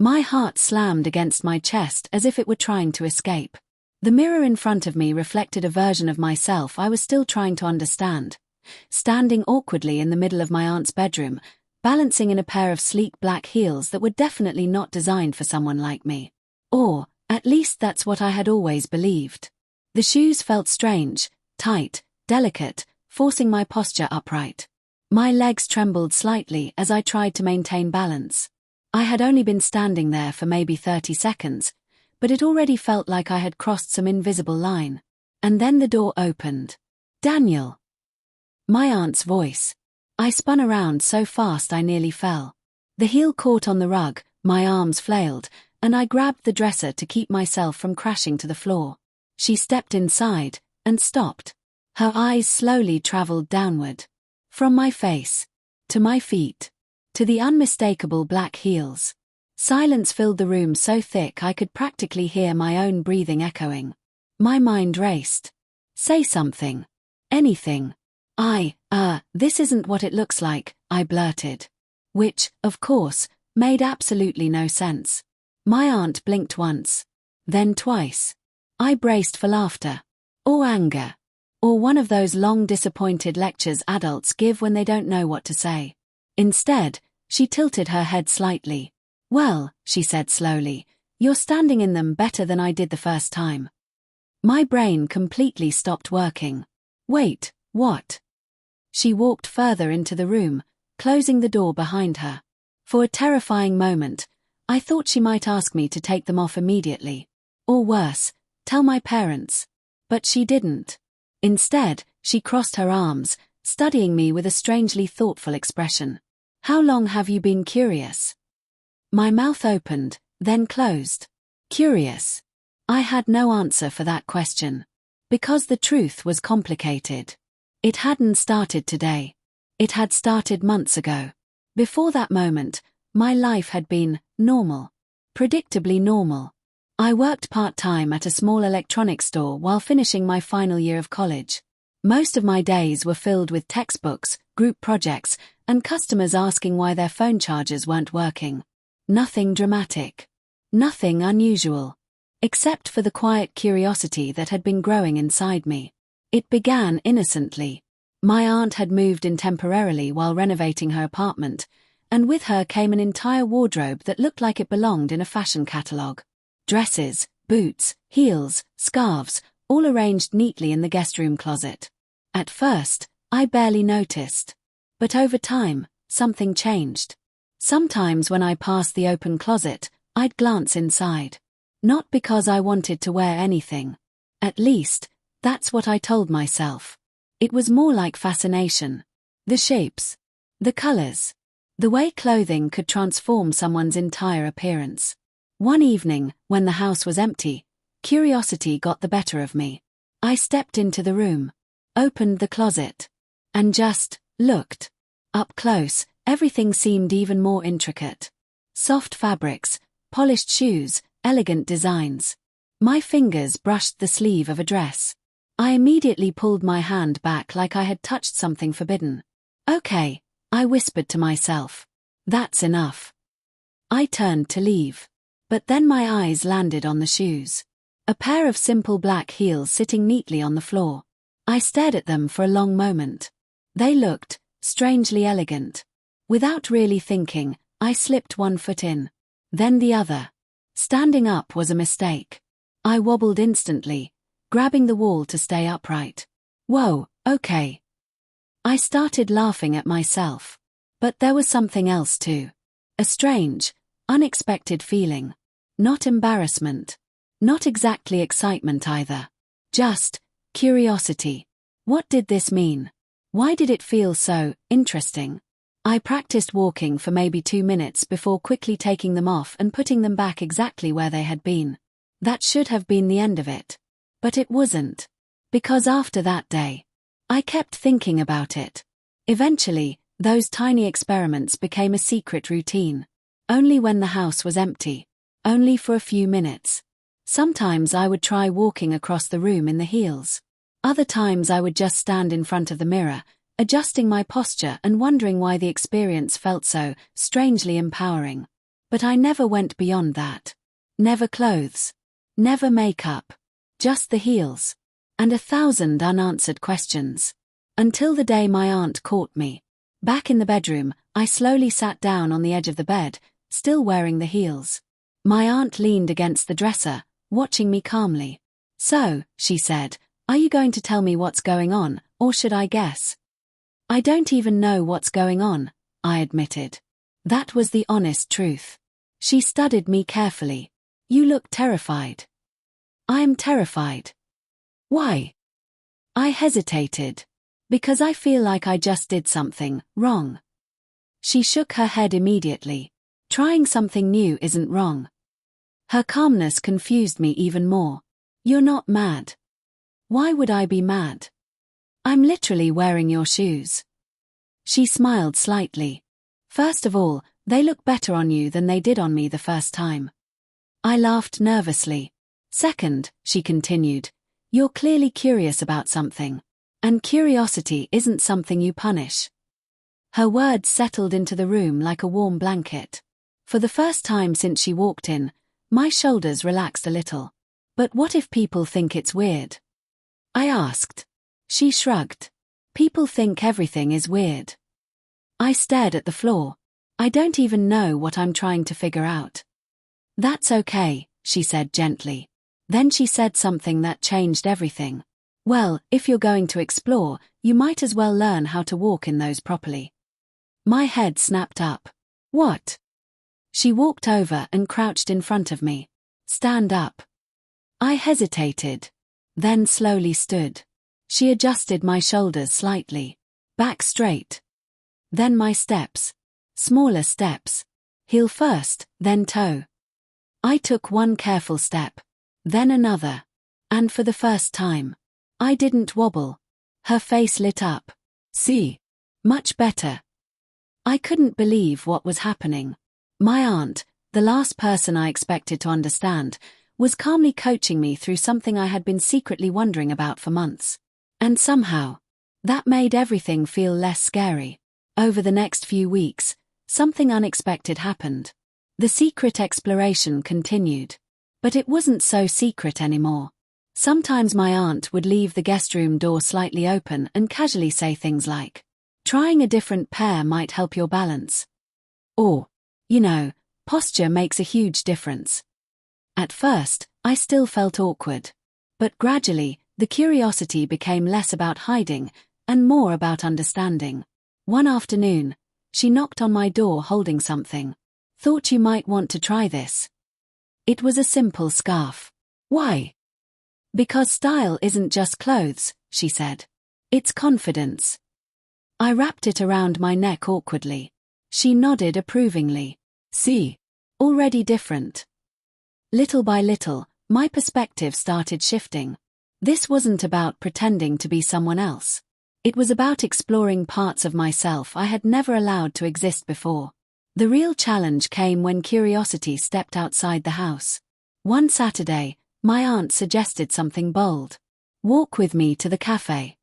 My heart slammed against my chest as if it were trying to escape. The mirror in front of me reflected a version of myself I was still trying to understand. Standing awkwardly in the middle of my aunt's bedroom, balancing in a pair of sleek black heels that were definitely not designed for someone like me. Or, at least that's what I had always believed. The shoes felt strange, tight, delicate, forcing my posture upright. My legs trembled slightly as I tried to maintain balance. I had only been standing there for maybe 30 seconds, but it already felt like I had crossed some invisible line. And then the door opened. "Daniel." My aunt's voice. I spun around so fast I nearly fell. The heel caught on the rug, my arms flailed, and I grabbed the dresser to keep myself from crashing to the floor. She stepped inside, and stopped. Her eyes slowly traveled downward. From my face, to my feet, to the unmistakable black heels. Silence filled the room so thick I could practically hear my own breathing echoing. My mind raced. "Say something. Anything." This isn't what it looks like," I blurted. Which, of course, made absolutely no sense. My aunt blinked once. Then twice. I braced for laughter. Or anger. Or one of those long disappointed lectures adults give when they don't know what to say. Instead, she tilted her head slightly. "Well," she said slowly, "you're standing in them better than I did the first time." My brain completely stopped working. "Wait, what?" She walked further into the room, closing the door behind her. For a terrifying moment, I thought she might ask me to take them off immediately. Or worse, tell my parents. But she didn't. Instead, she crossed her arms, studying me with a strangely thoughtful expression. "How long have you been curious?" My mouth opened, then closed. Curious. I had no answer for that question. Because the truth was complicated. It hadn't started today. It had started months ago. Before that moment, my life had been normal. Predictably normal. I worked part-time at a small electronics store while finishing my final year of college. Most of my days were filled with textbooks, group projects, and customers asking why their phone chargers weren't working. Nothing dramatic. Nothing unusual. Except for the quiet curiosity that had been growing inside me. It began innocently. My aunt had moved in temporarily while renovating her apartment, and with her came an entire wardrobe that looked like it belonged in a fashion catalogue. Dresses, boots, heels, scarves, all arranged neatly in the guest room closet. At first, I barely noticed. But over time, something changed. Sometimes when I passed the open closet, I'd glance inside. Not because I wanted to wear anything. At least, that's what I told myself. It was more like fascination. The shapes. The colors. The way clothing could transform someone's entire appearance. One evening, when the house was empty, curiosity got the better of me. I stepped into the room, opened the closet, and just looked. Up close, everything seemed even more intricate. Soft fabrics, polished shoes, elegant designs. My fingers brushed the sleeve of a dress. I immediately pulled my hand back like I had touched something forbidden. "Okay," I whispered to myself. "That's enough." I turned to leave. But then my eyes landed on the shoes. A pair of simple black heels sitting neatly on the floor. I stared at them for a long moment. They looked strangely elegant. Without really thinking, I slipped one foot in. Then the other. Standing up was a mistake. I wobbled instantly, grabbing the wall to stay upright. "Whoa, okay." I started laughing at myself. But there was something else too. A strange, unexpected feeling. Not embarrassment. Not exactly excitement either. Just curiosity. What did this mean? Why did it feel so interesting? I practiced walking for maybe 2 minutes before quickly taking them off and putting them back exactly where they had been. That should have been the end of it. But it wasn't. Because after that day, I kept thinking about it. Eventually, those tiny experiments became a secret routine. Only when the house was empty. Only for a few minutes. Sometimes I would try walking across the room in the heels. Other times I would just stand in front of the mirror, adjusting my posture and wondering why the experience felt so strangely empowering. But I never went beyond that. Never clothes. Never makeup. Just the heels. And 1,000 unanswered questions. Until the day my aunt caught me. Back in the bedroom, I slowly sat down on the edge of the bed, still wearing the heels. My aunt leaned against the dresser, watching me calmly. "So," she said, "are you going to tell me what's going on, or should I guess?" "I don't even know what's going on," I admitted. That was the honest truth. She studied me carefully. "You look terrified." "I am terrified." "Why?" I hesitated. "Because I feel like I just did something wrong." She shook her head immediately. "Trying something new isn't wrong." Her calmness confused me even more. "You're not mad." "Why would I be mad? I'm literally wearing your shoes." She smiled slightly. "First of all, they look better on you than they did on me the first time." I laughed nervously. "Second," she continued, "you're clearly curious about something. And curiosity isn't something you punish." Her words settled into the room like a warm blanket. For the first time since she walked in, my shoulders relaxed a little. "But what if people think it's weird?" I asked. She shrugged. "People think everything is weird." I stared at the floor. "I don't even know what I'm trying to figure out." "That's okay," she said gently. Then she said something that changed everything. "Well, if you're going to explore, you might as well learn how to walk in those properly." My head snapped up. "What?" She walked over and crouched in front of me. "Stand up." I hesitated. Then slowly stood. She adjusted my shoulders slightly. "Back straight." Then my steps. Smaller steps. Heel first, then toe. I took one careful step. Then another. And for the first time, I didn't wobble. Her face lit up. "See? Much better." I couldn't believe what was happening. My aunt, the last person I expected to understand, was calmly coaching me through something I had been secretly wondering about for months. And somehow, that made everything feel less scary. Over the next few weeks, something unexpected happened. The secret exploration continued. But it wasn't so secret anymore. Sometimes my aunt would leave the guest room door slightly open and casually say things like, "Trying a different pair might help your balance." Or, posture makes a huge difference. At first, I still felt awkward. But gradually, the curiosity became less about hiding and more about understanding. One afternoon, she knocked on my door holding something. "Thought you might want to try this." It was a simple scarf. "Why?" "Because style isn't just clothes," she said. "It's confidence." I wrapped it around my neck awkwardly. She nodded approvingly. "See? Already different." Little by little, my perspective started shifting. This wasn't about pretending to be someone else. It was about exploring parts of myself I had never allowed to exist before. The real challenge came when curiosity stepped outside the house. One Saturday, my aunt suggested something bold. "Walk with me to the cafe."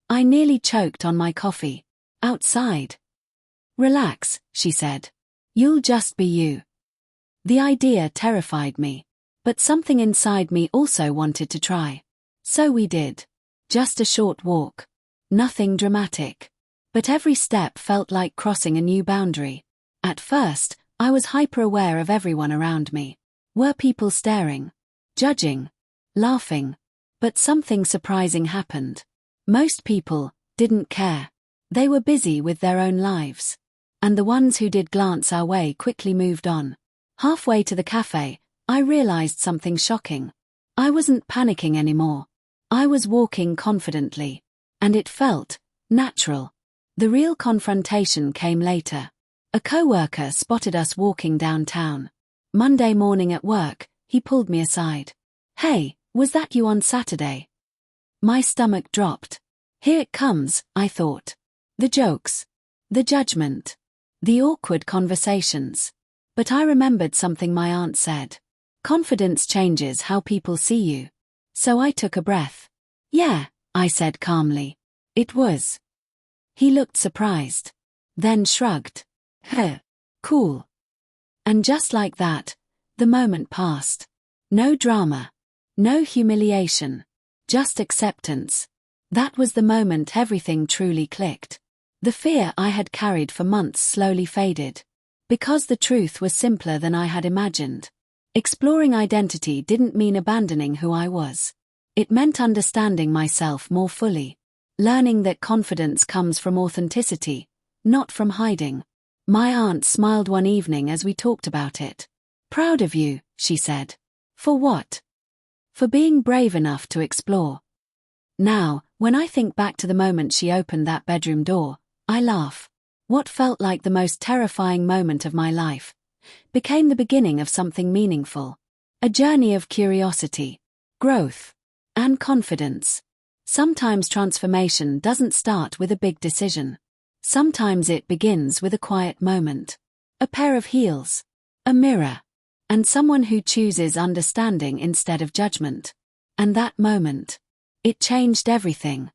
I nearly choked on my coffee. "Outside?" "Relax," she said. "You'll just be you." The idea terrified me. But something inside me also wanted to try. So we did. Just a short walk. Nothing dramatic. But every step felt like crossing a new boundary. At first, I was hyper-aware of everyone around me. Were people staring? Judging? Laughing? But something surprising happened. Most people didn't care. They were busy with their own lives. And the ones who did glance our way quickly moved on. Halfway to the cafe, I realized something shocking. I wasn't panicking anymore. I was walking confidently. And it felt natural. The real confrontation came later. A coworker spotted us walking downtown. Monday morning at work, he pulled me aside. "Hey, was that you on Saturday?" My stomach dropped. Here it comes, I thought. The jokes. The judgment. The awkward conversations. But I remembered something my aunt said. Confidence changes how people see you. So I took a breath. "Yeah," I said calmly. "It was." He looked surprised. Then shrugged. "Heh. Cool." And just like that, the moment passed. No drama. No humiliation. Just acceptance. That was the moment everything truly clicked. The fear I had carried for months slowly faded. Because the truth was simpler than I had imagined. Exploring identity didn't mean abandoning who I was. It meant understanding myself more fully. Learning that confidence comes from authenticity, not from hiding. My aunt smiled one evening as we talked about it. "Proud of you," she said. "For what?" "For being brave enough to explore." Now, when I think back to the moment she opened that bedroom door, I laugh. What felt like the most terrifying moment of my life became the beginning of something meaningful. A journey of curiosity, growth, and confidence. Sometimes transformation doesn't start with a big decision. Sometimes it begins with a quiet moment. A pair of heels, a mirror, and someone who chooses understanding instead of judgment. And that moment, it changed everything.